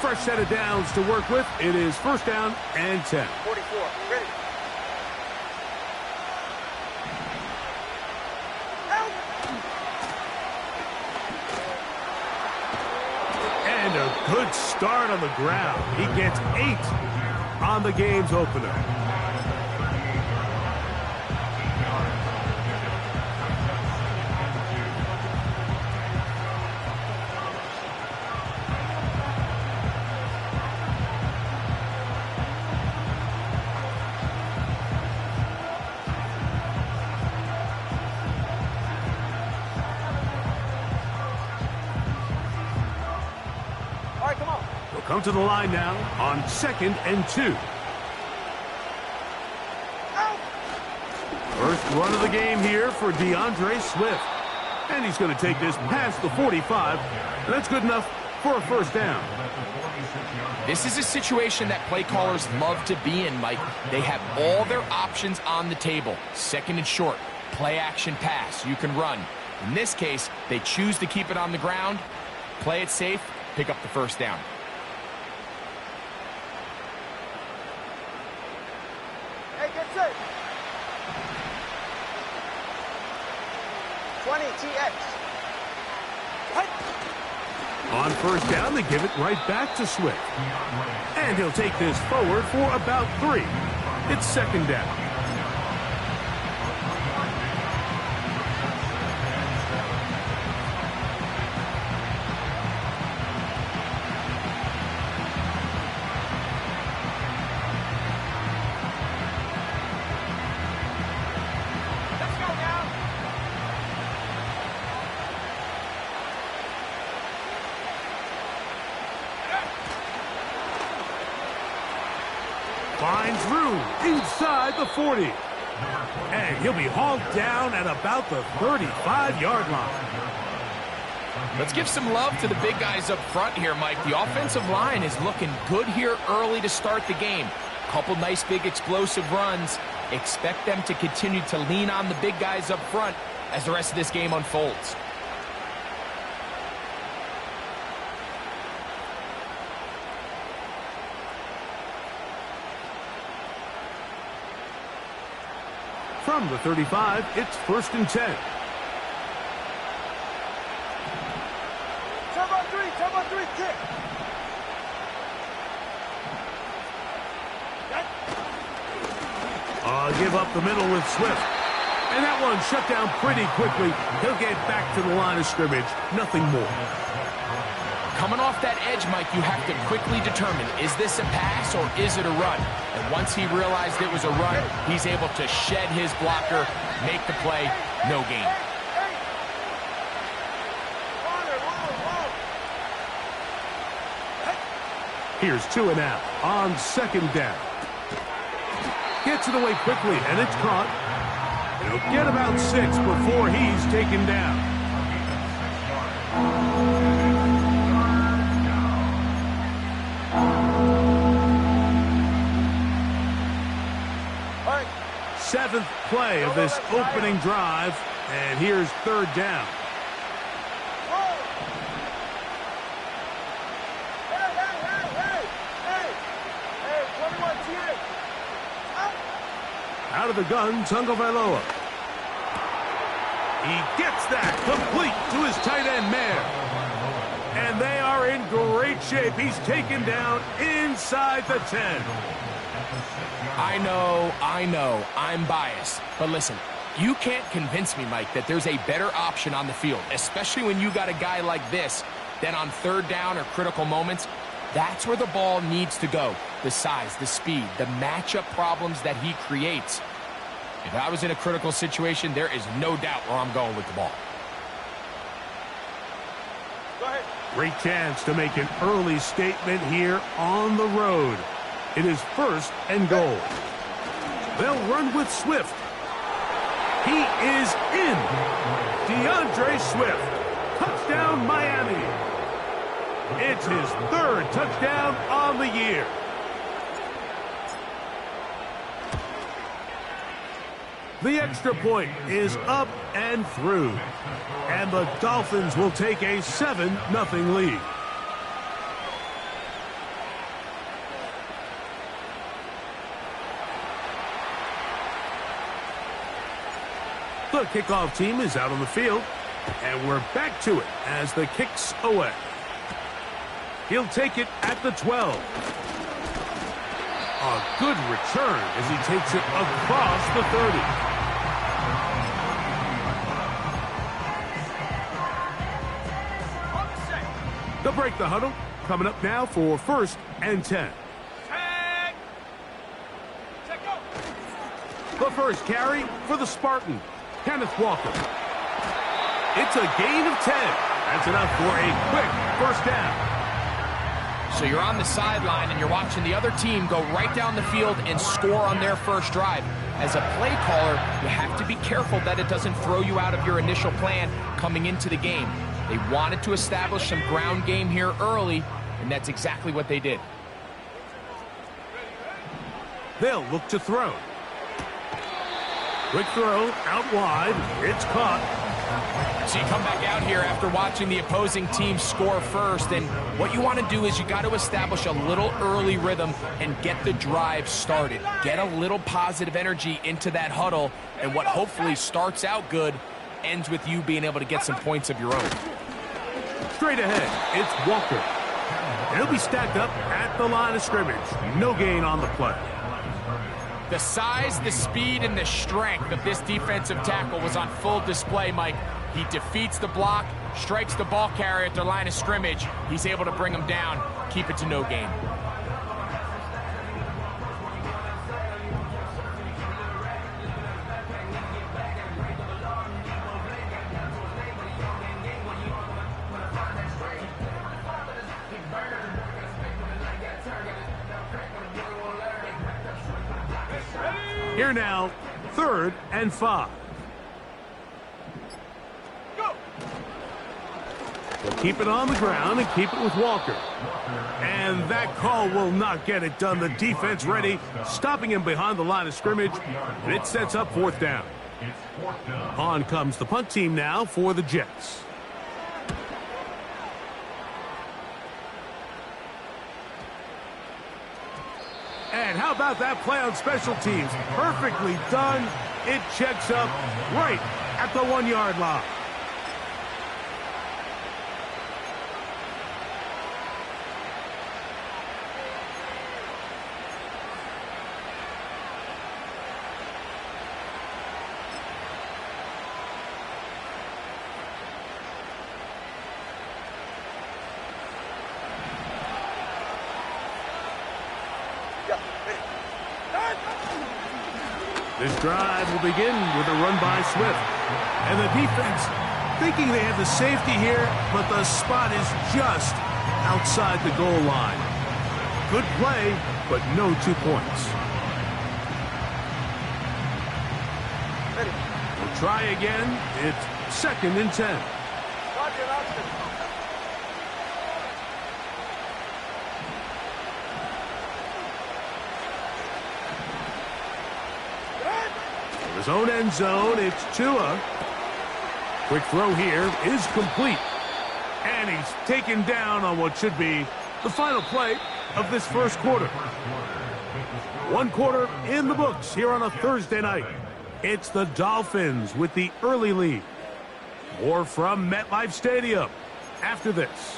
fresh set of downs to work with. It is first down and 10. 44, ready. And a good start on the ground. He gets 8 on the game's opener. Come to the line now on 2nd and 2. First run of the game here for DeAndre Swift. And he's going to take this past the 45. And that's good enough for a first down. This is a situation that play callers love to be in, Mike. They have all their options on the table. 2nd and short, play action pass, you can run. In this case, they choose to keep it on the ground, play it safe, pick up the first down. On first down, they give it right back to Swift. And he'll take this forward for about 3. It's 2nd down. Finds room inside the 40. And he'll be hauled down at about the 35-yard line. Let's give some love to the big guys up front here, Mike. The offensive line is looking good here early to start the game. Couple nice big explosive runs. Expect them to continue to lean on the big guys up front as the rest of this game unfolds. From the 35, it's 1st and 10. Turbo 3, kick. Give up the middle with Swift. And that one shut down pretty quickly. He'll get back to the line of scrimmage. Nothing more. Coming off that edge, Mike, you have to quickly determine, is this a pass or is it a run? And once he realized it was a run, he's able to shed his blocker, make the play, no gain. Here's 2 and out on 2nd down. Gets it away quickly, and it's caught. He'll get about 6 before he's taken down. Seventh play of this opening drive, and here's 3rd down. Out of the gun, Tagovailoa. He gets that complete to his tight end man. And they are in great shape. He's taken down inside the 10. I know, I'm biased. But listen, you can't convince me, Mike, that there's a better option on the field, especially when you got a guy like this, then on 3rd down or critical moments, that's where the ball needs to go. The size, the speed, the matchup problems that he creates. If I was in a critical situation, there is no doubt where I'm going with the ball. Go ahead. Great chance to make an early statement here on the road. It is 1st and goal. They'll run with Swift. He is in. DeAndre Swift. Touchdown, Miami. It's his 3rd touchdown on the year. The extra point is up and through. And the Dolphins will take a 7-0 lead. The kickoff team is out on the field, and we're back to it as the kick's away. He'll take it at the 12. A good return as he takes it across the 30. They'll break the huddle. Coming up now for 1st and 10. The first carry for the Spartan, Kenneth Walker. It's a gain of 10. That's enough for a quick first down. So you're on the sideline and you're watching the other team go right down the field and score on their first drive. As a play caller, you have to be careful that it doesn't throw you out of your initial plan coming into the game. They wanted to establish some ground game here early, and that's exactly what they did. They'll look to throw. Quick throw out wide. It's caught. So you come back out here after watching the opposing team score first, and what you want to do is you got to establish a little early rhythm and get the drive started. Get a little positive energy into that huddle, and what hopefully starts out good ends with you being able to get some points of your own. Straight ahead, it's Walker. He'll be stacked up at the line of scrimmage. No gain on the play. The size, the speed, and the strength of this defensive tackle was on full display, Mike. He defeats the block, strikes the ball carrier at the line of scrimmage. He's able to bring him down, keep it to no gain. Here now, 3rd and 5. They'll keep it on the ground and keep it with Walker. And that call will not get it done. The defense ready, stopping him behind the line of scrimmage, and it sets up 4th down. On comes the punt team now for the Jets. And how about that play on special teams? Perfectly done. It checks up right at the 1-yard line. This drive will begin with a run by Swift. And the defense thinking they have the safety here, but the spot is just outside the goal line. Good play, but no 2 points. We'll try again. It's 2nd and 10. His own end zone, it's Tua. Quick throw here is complete. And he's taken down on what should be the final play of this first quarter. 1 quarter in the books here on a Thursday night. It's the Dolphins with the early lead. More from MetLife Stadium after this.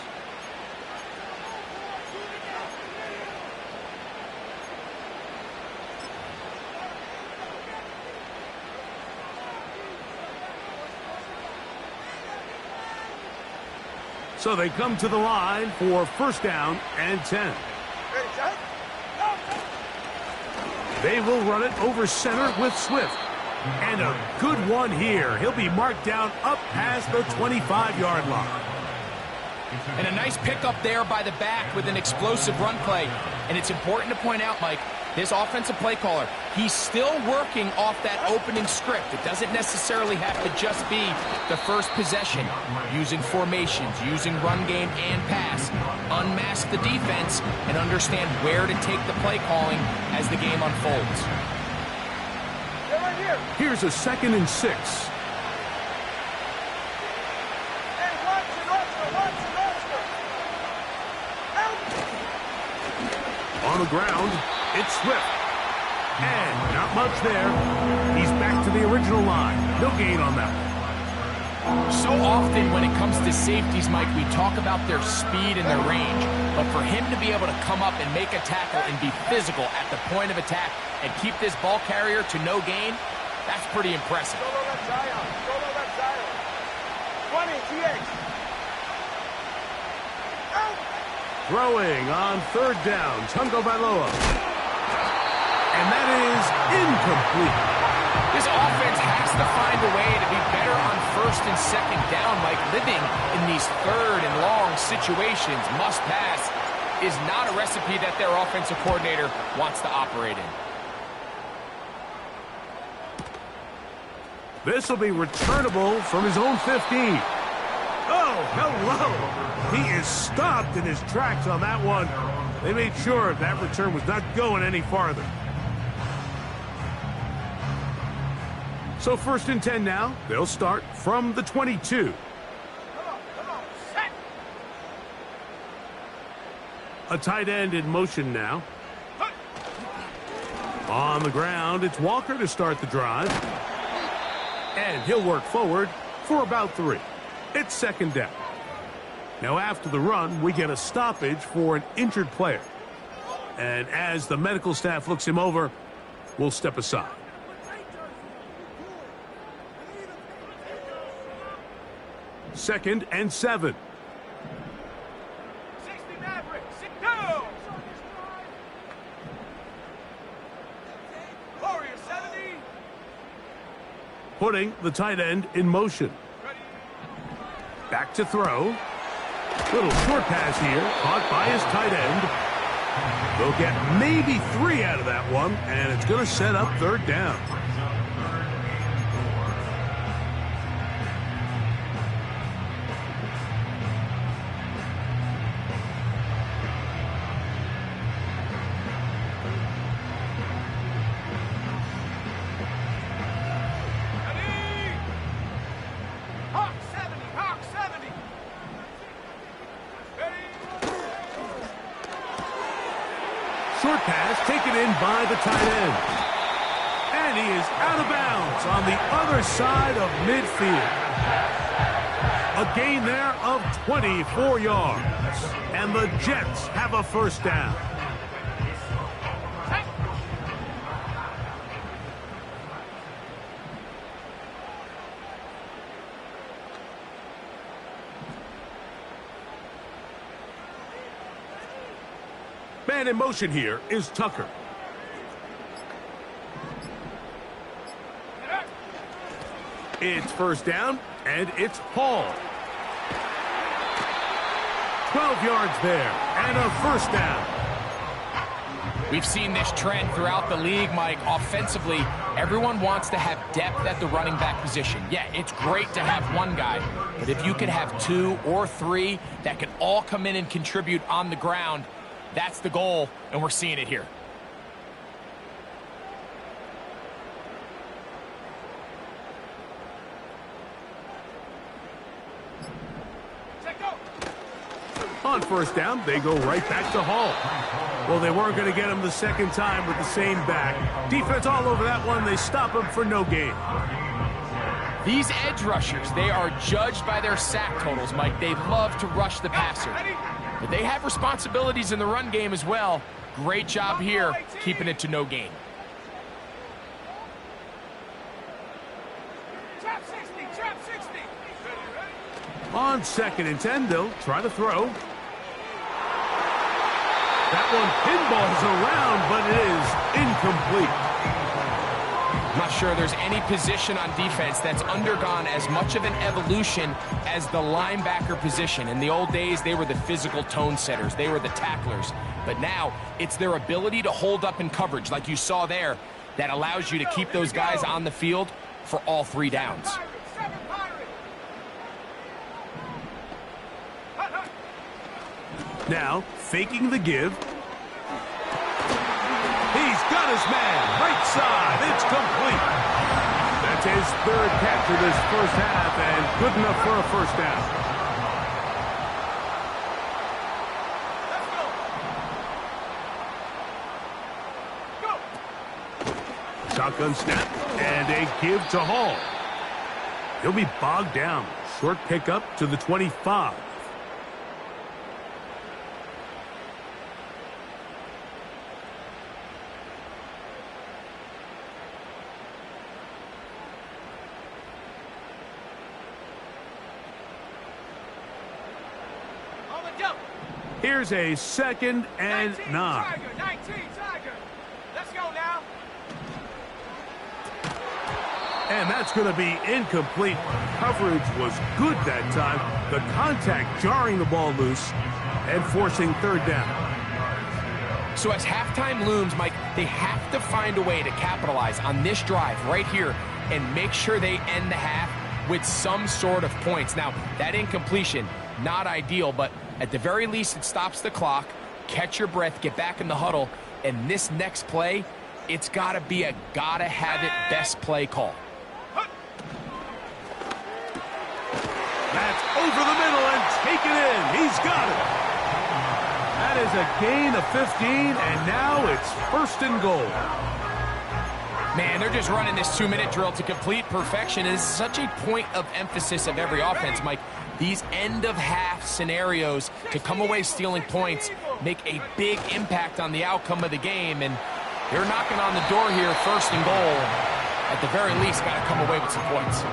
So they come to the line for 1st down and 10. They will run it over center with Swift. And a good one here. He'll be marked down up past the 25-yard line. And a nice pickup there by the back with an explosive run play. And it's important to point out, Mike, this offensive play caller, he's still working off that opening script. It doesn't necessarily have to just be the first possession. Using formations, using run game and pass. Unmask the defense and understand where to take the play calling as the game unfolds. Here's a 2nd and 6. On the ground, it's Swift. And not much there. He's back to the original line. No gain on that one. So often when it comes to safeties, Mike, we talk about their speed and their range. But for him to be able to come up and make a tackle and be physical at the point of attack and keep this ball carrier to no gain, that's pretty impressive. 20, GH. Throwing on third down, Tungo Bailoa. And that is incomplete. This offense has to find a way to be better on first and second down, like living in these third and long situations. Must pass is not a recipe that their offensive coordinator wants to operate in. This will be returnable from his own 15. Oh, hello. He is stopped in his tracks on that one. They made sure that return was not going any farther. So 1st and 10 now. They'll start from the 22. A tight end in motion now. On the ground, it's Walker to start the drive. And he'll work forward for about 3. It's 2nd down. Now after the run, we get a stoppage for an injured player. And as the medical staff looks him over, we'll step aside. Second and 7. 60 Mavericks. 2. Warrior 70. Putting the tight end in motion. Back to throw. Little short pass here, caught by his tight end. They'll get maybe 3 out of that one, and it's going to set up 3rd down. Short pass taken in by the tight end. And he is out of bounds on the other side of midfield. A gain there of 24 yards. And the Jets have a 1st down. Man in motion here is Tucker. It's 1st down, and it's Hall. 12 yards there, and a 1st down. We've seen this trend throughout the league, Mike. Offensively, everyone wants to have depth at the running back position. Yeah, it's great to have one guy, but if you could have 2 or 3 that can all come in and contribute on the ground, that's the goal, and we're seeing it here. On 1st down, they go right back to Hall. Well, they weren't going to get him the 2nd time with the same back. Defense all over that one. They stop him for no gain. These edge rushers, they are judged by their sack totals, Mike. They love to rush the passer. But they have responsibilities in the run game as well. Great job here, keeping it to no gain. On 2nd and 10, they'll try to throw. That one pinballs around, but it is incomplete. I'm not sure there's any position on defense that's undergone as much of an evolution as the linebacker position. In the old days, they were the physical tone setters. They were the tacklers. But now, it's their ability to hold up in coverage, like you saw there, that allows you to keep those guys on the field for all 3 downs. Now, faking the give. He's got his man, right side, it's complete. That's his 3rd catch of this 1st half, and good enough for a 1st down. Shotgun snap and a give to Hall. He'll be bogged down. Short pickup to the 25. On the jump. Here's a 2nd and 19 9. Tiger, 19 Tiger. Let's go now. And that's going to be incomplete. Coverage was good that time. The contact jarring the ball loose and forcing 3rd down. So as halftime looms, Mike, they have to find a way to capitalize on this drive right here and make sure they end the half with some sort of points. Now, that incompletion, not ideal, but at the very least, it stops the clock. Catch your breath, get back in the huddle, and this next play, it's got to be a gotta-have-it best play call. That's over the middle and taken in. He's got it. That is a gain of 15, and now it's 1st and goal. Man, they're just running this 2-minute drill to complete perfection. It is such a point of emphasis of every offense, Mike. These end-of-half scenarios to come away stealing points make a big impact on the outcome of the game, and they're knocking on the door here, 1st and goal. At the very least, got to come away with some points.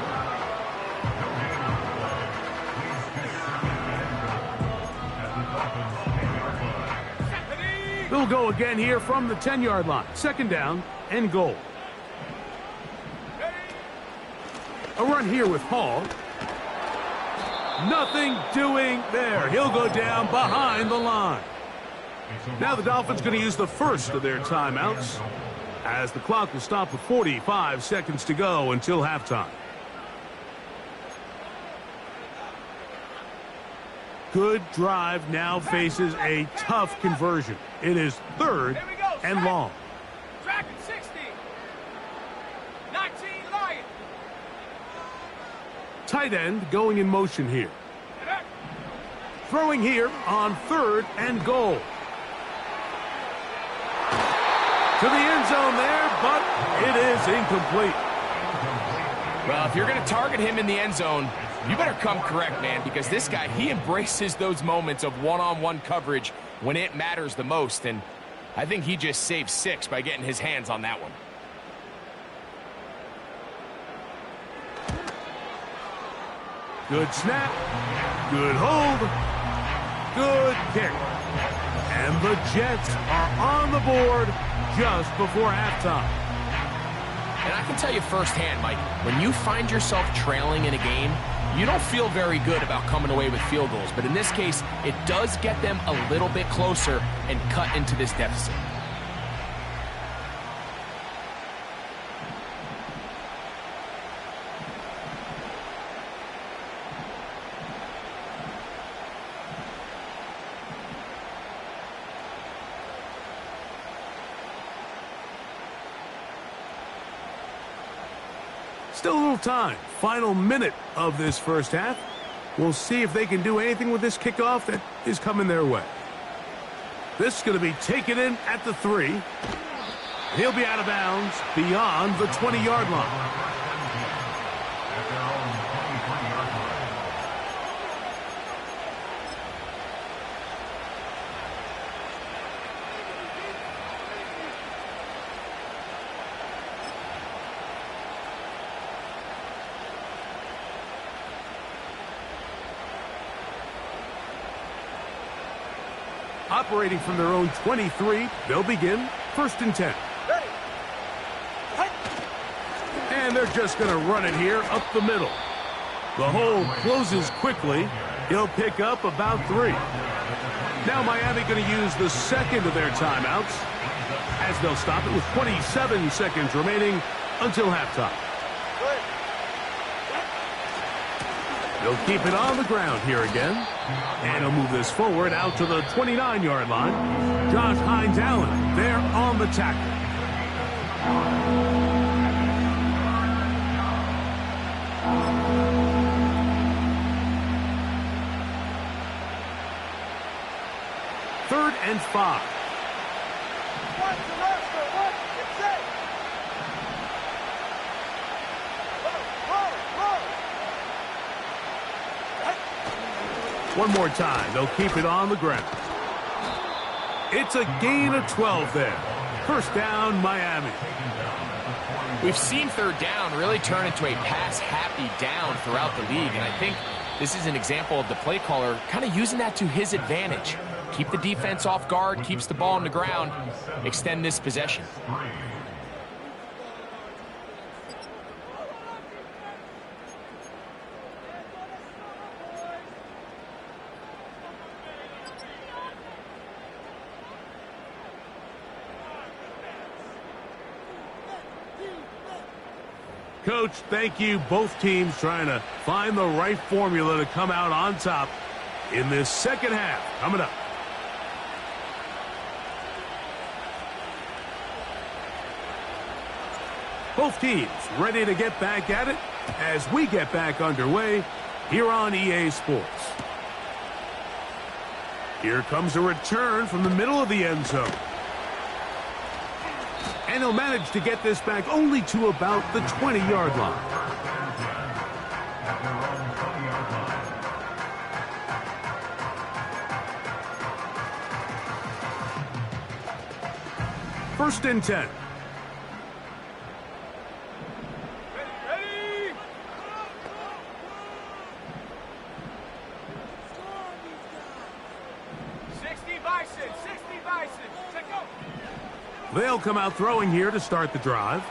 They'll go again here from the 10-yard line. 2nd down and goal. A run here with Hall. Nothing doing there. He'll go down behind the line. Now the Dolphins going to use the first of their timeouts as the clock will stop with 45 seconds to go until halftime. Good drive now faces a tough conversion. It is 3rd and long. Track and 60. 19 Lion. Tight end going in motion here. Throwing here on 3rd and goal. To the end zone there, but it is incomplete. Well, if you're going to target him in the end zone, you better come correct, man, because this guy, he embraces those moments of one-on-one coverage when it matters the most, and I think he just saved 6 by getting his hands on that one. Good snap, good hold, good kick. And the Jets are on the board just before halftime. And I can tell you firsthand, Mike, when you find yourself trailing in a game, you don't feel very good about coming away with field goals. But in this case, it does get them a little bit closer and cut into this deficit. Still a little time. Final minute of this first half. We'll see if they can do anything with this kickoff that is coming their way. This is going to be taken in at the 3. He'll be out of bounds beyond the 20-yard line. Operating from their own 23, they'll begin 1st and 10. And they're just going to run it here up the middle. The hole closes quickly. He'll pick up about 3. Now Miami going to use the 2nd of their timeouts as they'll stop it with 27 seconds remaining until halftime. They'll keep it on the ground here again. And he'll move this forward out to the 29-yard line. Josh Hines Allen there on the tackle. Third and 5. One more time. They'll keep it on the ground. It's a gain of 12 there. First down, Miami. We've seen third down really turn into a pass-happy down throughout the league, and I think this is an example of the play caller kind of using that to his advantage. Keep the defense off guard, keeps the ball on the ground, extend this possession. Coach, thank you. Both teams trying to find the right formula to come out on top in this second half. Coming up. Both teams ready to get back at it as we get back underway here on EA Sports. Here comes a return from the middle of the end zone. And he'll manage to get this back only to about the 20-yard line. First and 10. Ready? 60 Bison, 60 Bison. Check go. They'll come out throwing here to start the drive.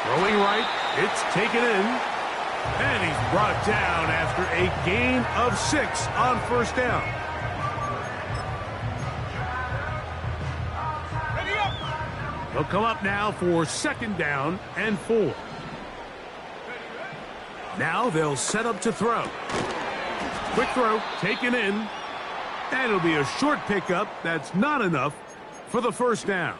Throwing right. It's taken in. And he's brought down after a gain of 6 on first down. Ready up. They'll come up now for second down and 4. Now they'll set up to throw. Quick throw, taken in. And it'll be a short pickup. That's not enough for the first down.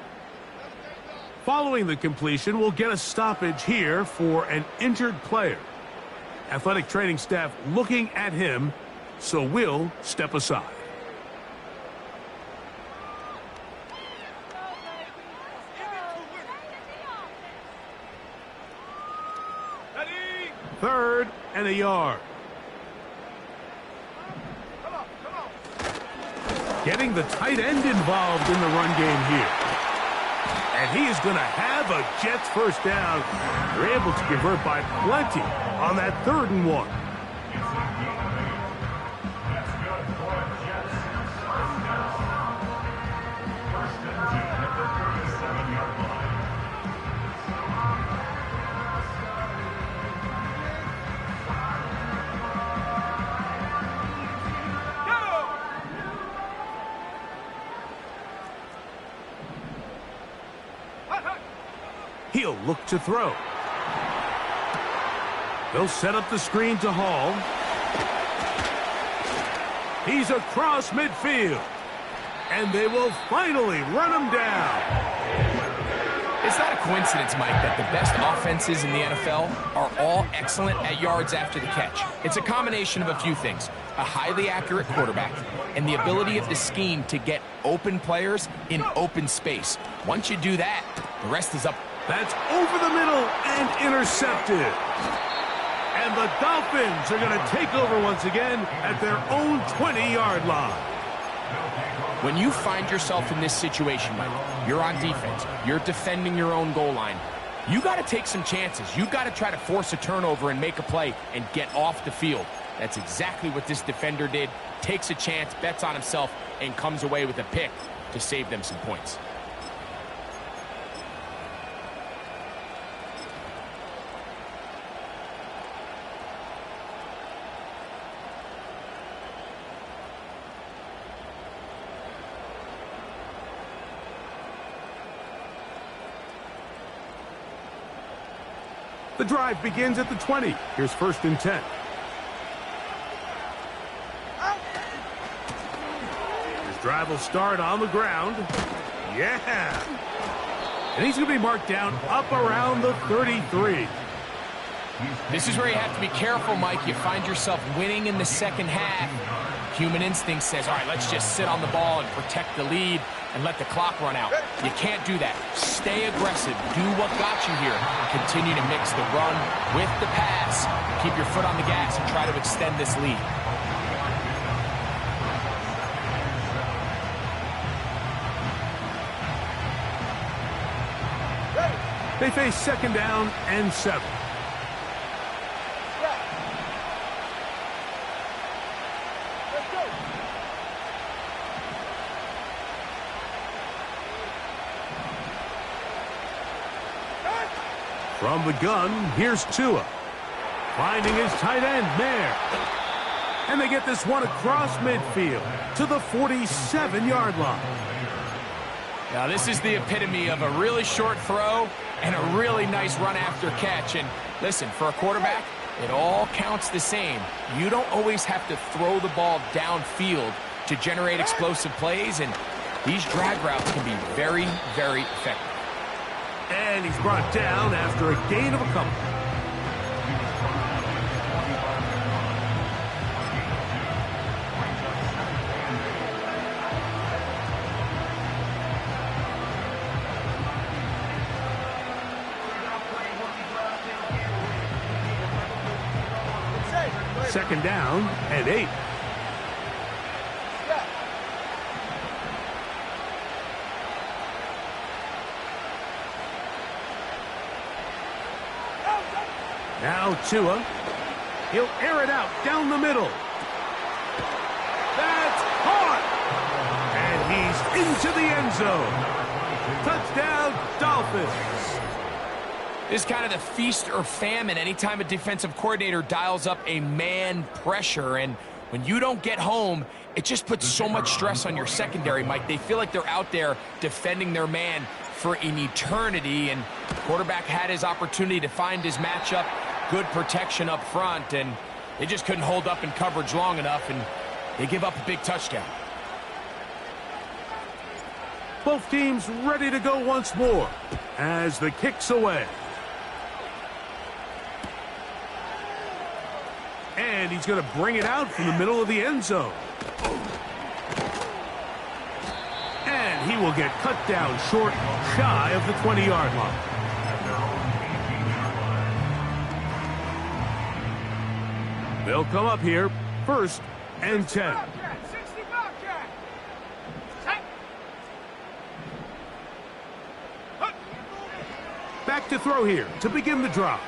Following the completion, we'll get a stoppage here for an injured player. Athletic training staff looking at him, so we'll step aside. Ready? Third and a yard. Getting the tight end involved in the run game here. And he is going to have a Jets first down. They're able to convert by plenty on that 3rd and 1. He'll look to throw. They'll set up the screen to Hall. He's across midfield. And they will finally run him down. It's not a coincidence, Mike, that the best offenses in the NFL are all excellent at yards after the catch. It's a combination of a few things. A highly accurate quarterback and the ability of the scheme to get open players in open space. Once you do that, the rest is up. That's over the middle and intercepted. And the Dolphins are going to take over once again at their own 20-yard line. When you find yourself in this situation, Mike, you're on defense, you're defending your own goal line, you got to take some chances. You got to try to force a turnover and make a play and get off the field. That's exactly what this defender did. Takes a chance, bets on himself, and comes away with a pick to save them some points. The drive begins at the 20. Here's first and 10. His drive will start on the ground. Yeah. And he's going to be marked down up around the 33. This is where you have to be careful, Mike. You find yourself winning in the second half. Human instinct says, all right, let's just sit on the ball and protect the lead and let the clock run out. You can't do that. stay aggressive. Do what got you here. Continue to mix the run with the pass. Keep your foot on the gas and try to extend this lead. They face second down and 7. From the gun, here's Tua. Finding his tight end, Mayer. And they get this one across midfield to the 47-yard line. Now, this is the epitome of a really short throw and a really nice run after catch. And listen, for a quarterback, it all counts the same. You don't always have to throw the ball downfield to generate explosive plays, and these drag routes can be very, very effective. And he's brought down after a gain of a couple. Second down and 8. Now Tua. He'll air it out down the middle. That's caught. And he's into the end zone. Touchdown, Dolphins. This is kind of the feast or famine anytime a defensive coordinator dials up a man pressure. And when you don't get home, it just puts so much stress on your secondary, Mike. They feel like they're out there defending their man for an eternity. And the quarterback had his opportunity to find his matchup, good protection up front, and they just couldn't hold up in coverage long enough, and they give up a big touchdown. Both teams ready to go once more as the kick's away. And he's going to bring it out from the middle of the end zone. And he will get cut down short, shy of the 20-yard line. They'll come up here, 1st and 10. Back to throw here to begin the drive.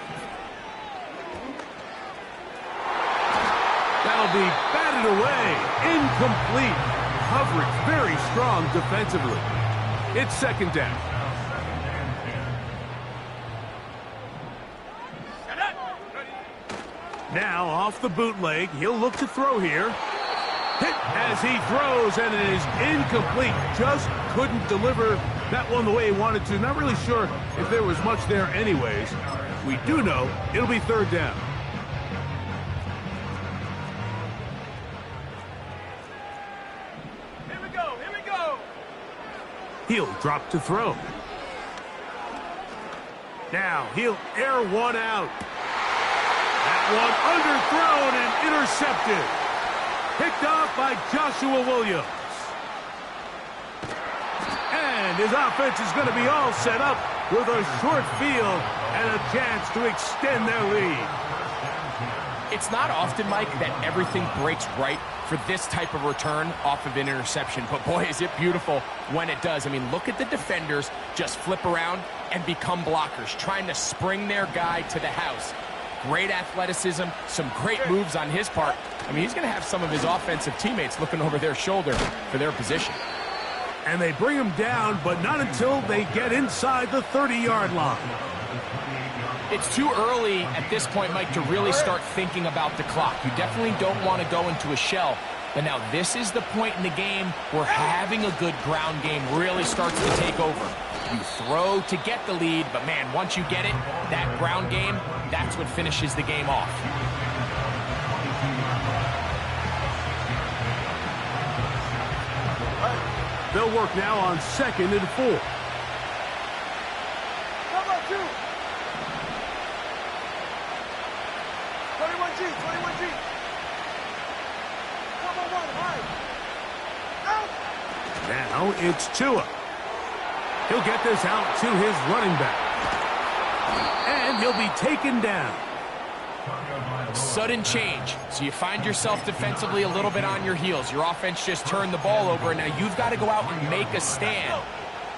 That'll be batted away. Incomplete. Coverage very strong defensively. It's second down. Now off the bootleg, he'll look to throw here. Hit as he throws, and it is incomplete. Just couldn't deliver that one the way he wanted to. Not really sure if there was much there anyways. We do know it'll be third down. Here we go, here we go. He'll drop to throw. Now he'll air one out. That one underthrown and intercepted. Picked off by Joshua Williams. And his offense is going to be all set up with a short field and a chance to extend their lead. It's not often, Mike, that everything breaks right for this type of return off of an interception. But boy, is it beautiful when it does. I mean, look at the defenders just flip around and become blockers, trying to spring their guy to the house. Great athleticism, some great moves on his part. I mean, he's going to have some of his offensive teammates looking over their shoulder for their position. And they bring him down, but not until they get inside the 30-yard line. It's too early at this point, Mike, to really start thinking about the clock. You definitely don't want to go into a shell. But now this is the point in the game where having a good ground game really starts to take over. You throw to get the lead, but man, once you get it, that ground game, that's what finishes the game off. They'll work now on 2nd and 4. Number 2. 21G, 21G. Come on, high. Out. Now it's Tua. He'll get this out to his running back. And he'll be taken down. Sudden change. So you find yourself defensively a little bit on your heels. Your offense just turned the ball over, and now you've got to go out and make a stand.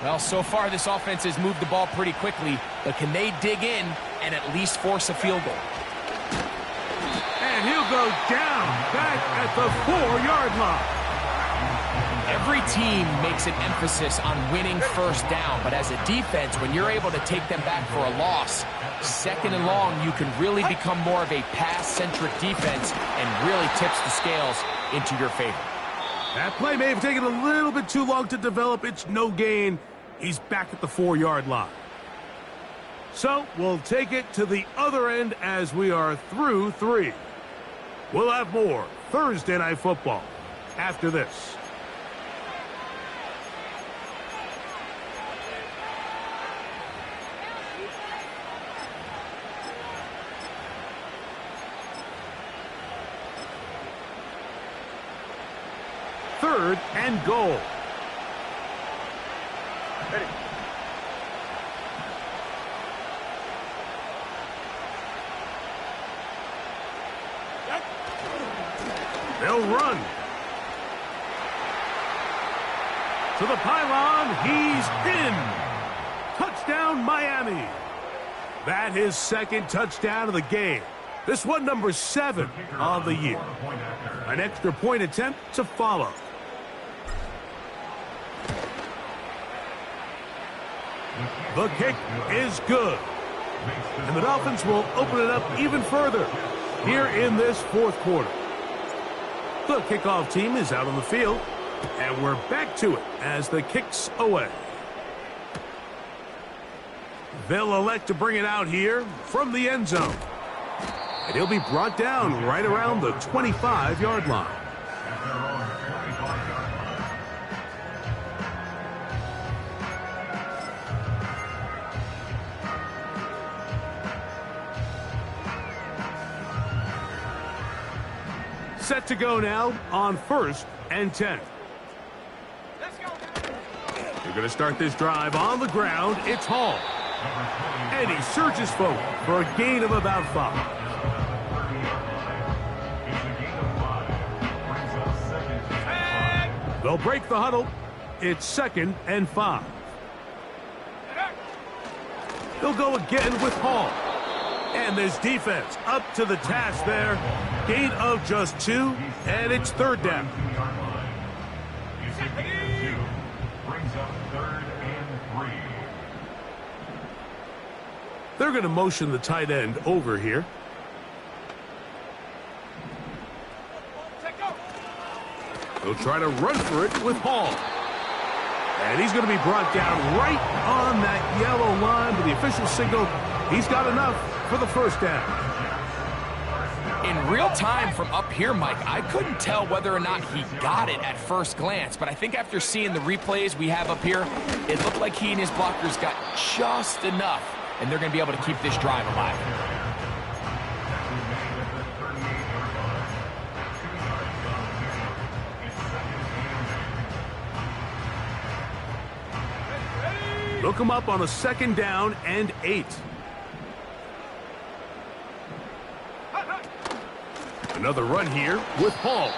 Well, so far this offense has moved the ball pretty quickly, but can they dig in and at least force a field goal? And he'll go down back at the 4-yard line. Every team makes an emphasis on winning first down, but as a defense, when you're able to take them back for a loss, second and long, you can really become more of a pass-centric defense and really tips the scales into your favor. That play may have taken a little bit too long to develop. It's no gain. He's back at the 4-yard line. So we'll take it to the other end as we are through 3. We'll have more Thursday Night Football after this. Third and goal. Ready. They'll run. To the pylon. He's in. Touchdown, Miami. That is second touchdown of the game. This one number 7 of the year. An extra point attempt to follow. The kick is good. And the Dolphins will open it up even further here in this fourth quarter. The kickoff team is out on the field, and we're back to it as the kick's away. They'll elect to bring it out here from the end zone. And he'll be brought down right around the 25-yard line. Set to go now on 1st and 10. Let's go. They're going to start this drive on the ground. It's Hall. And he surges forward for a gain of about 5. They'll break the huddle. It's 2nd and 5. They'll go again with Hall. And this defense up to the task there. Gain of just 2, and it's 3rd down. Brings up 3rd and 3. They're going to motion the tight end over here. They'll try to run for it with Hall. And he's going to be brought down right on that yellow line with the official signal. He's got enough for the 1st down. In real time from up here, Mike, I couldn't tell whether or not he got it at first glance, but I think after seeing the replays we have up here, it looked like he and his blockers got just enough, and they're going to be able to keep this drive alive. Look him up on a 2nd down and 8. Another run here with Hall.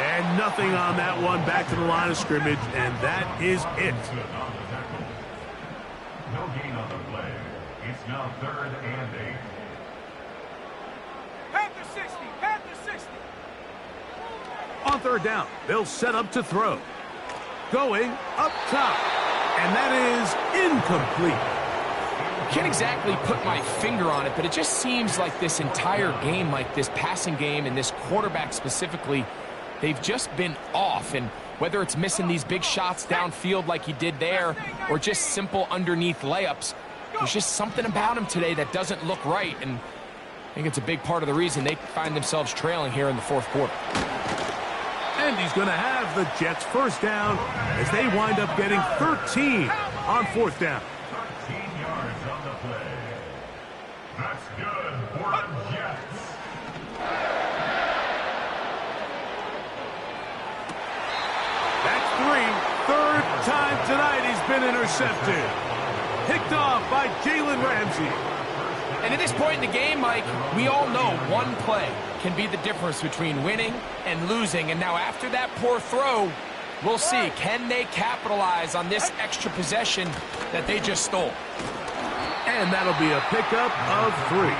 And nothing on that one. Back to the line of scrimmage, and that is it. No gain on the play. It's now 3rd and 8. Panther 60. Panther 60. On 3rd down, they'll set up to throw. Going up top. And that is incomplete. Can't exactly put my finger on it, but it just seems like this entire game, like this passing game and this quarterback specifically, they've just been off. And whether it's missing these big shots downfield like he did there or just simple underneath layups, there's just something about him today that doesn't look right. And I think it's a big part of the reason they find themselves trailing here in the 4th quarter. And he's going to have the Jets 1st down as they wind up getting 13 on 4th down. 13 yards on the play. That's good for the Jets. That's 3. 3rd time tonight he's been intercepted. Picked off by Jalen Ramsey. And at this point in the game, Mike, we all know one play can be the difference between winning and losing. And now after that poor throw, we'll see, can they capitalize on this extra possession that they just stole? And that'll be a pickup of 3.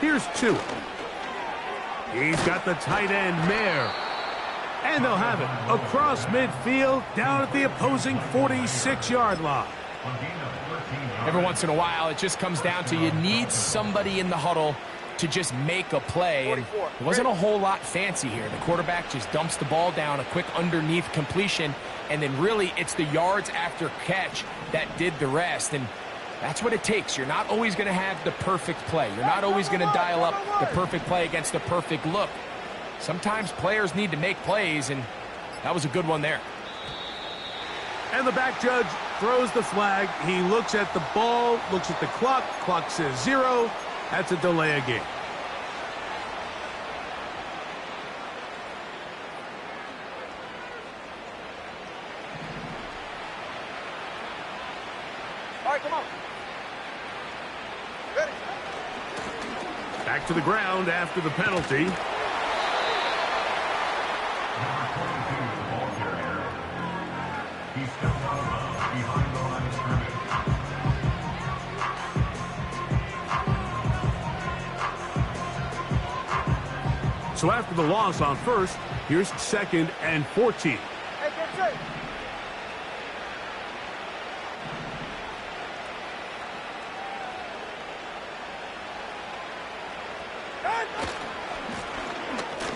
Here's 2. He's got the tight end, Mayer. And they'll have it across midfield down at the opposing 46-yard line. Every once in a while, it just comes down to you need somebody in the huddle to just make a play. And it wasn't a whole lot fancy here. The quarterback just dumps the ball down, a quick underneath completion, and then really it's the yards after catch that did the rest. And that's what it takes. You're not always going to have the perfect play. You're not always going to dial up the perfect play against the perfect look. Sometimes players need to make plays, and that was a good one there. And the back judge throws the flag. He looks at the ball, looks at the clock. Clock says 0. That's a delay of game. All right, come on. Ready. Back to the ground after the penalty. Number 22, the ball carrier. He's still behind the line of scrimmage. So after the loss on first, here's 2nd and 14. Hey, get set.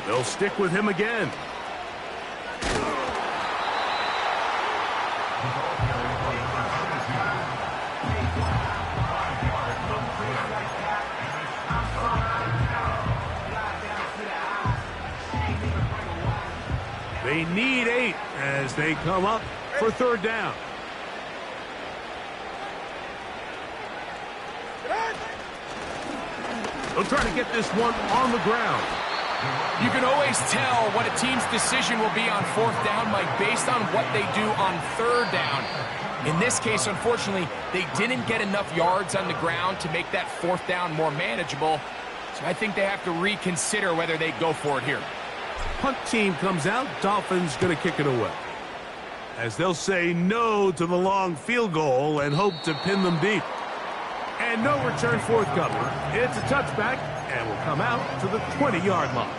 They'll stick with him again. They need 8 as they come up for 3rd down. They'll try to get this one on the ground. You can always tell what a team's decision will be on 4th down, Mike, based on what they do on 3rd down. In this case, unfortunately, they didn't get enough yards on the ground to make that 4th down more manageable. So I think they have to reconsider whether they go for it here. Punt team comes out. Dolphins going to kick it away, as they'll say no to the long field goal and hope to pin them deep. And no return forthcoming. It's a touchback and will come out to the 20-yard line.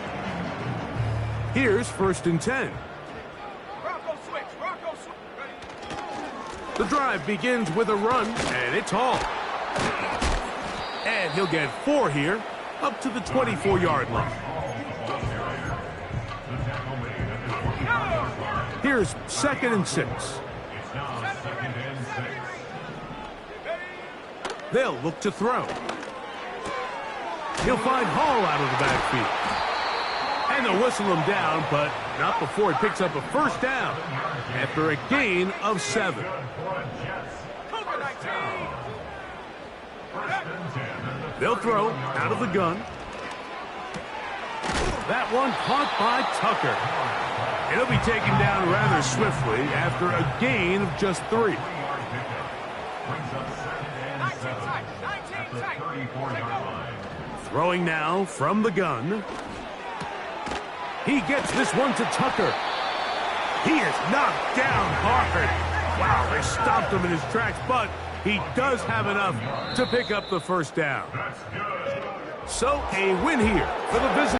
Here's 1st and 10. Bronco switch. Bronco switch. Ready. The drive begins with a run, and it's hauled. And he'll get 4 here, up to the 24-yard line. Here's 2nd and 6. It's now 2nd and 6. They'll look to throw. He'll find Hall out of the backfield. And they'll whistle him down, but not before he picks up a 1st down after a gain of 7. They'll throw out of the gun. That one caught by Tucker. It'll be taken down rather swiftly after a gain of just 3. Throwing now from the gun. He gets this one to Tucker. He is knocked down hard. Wow, they stopped him in his tracks, but he does have enough to pick up the 1st down. So a win here for the visitors.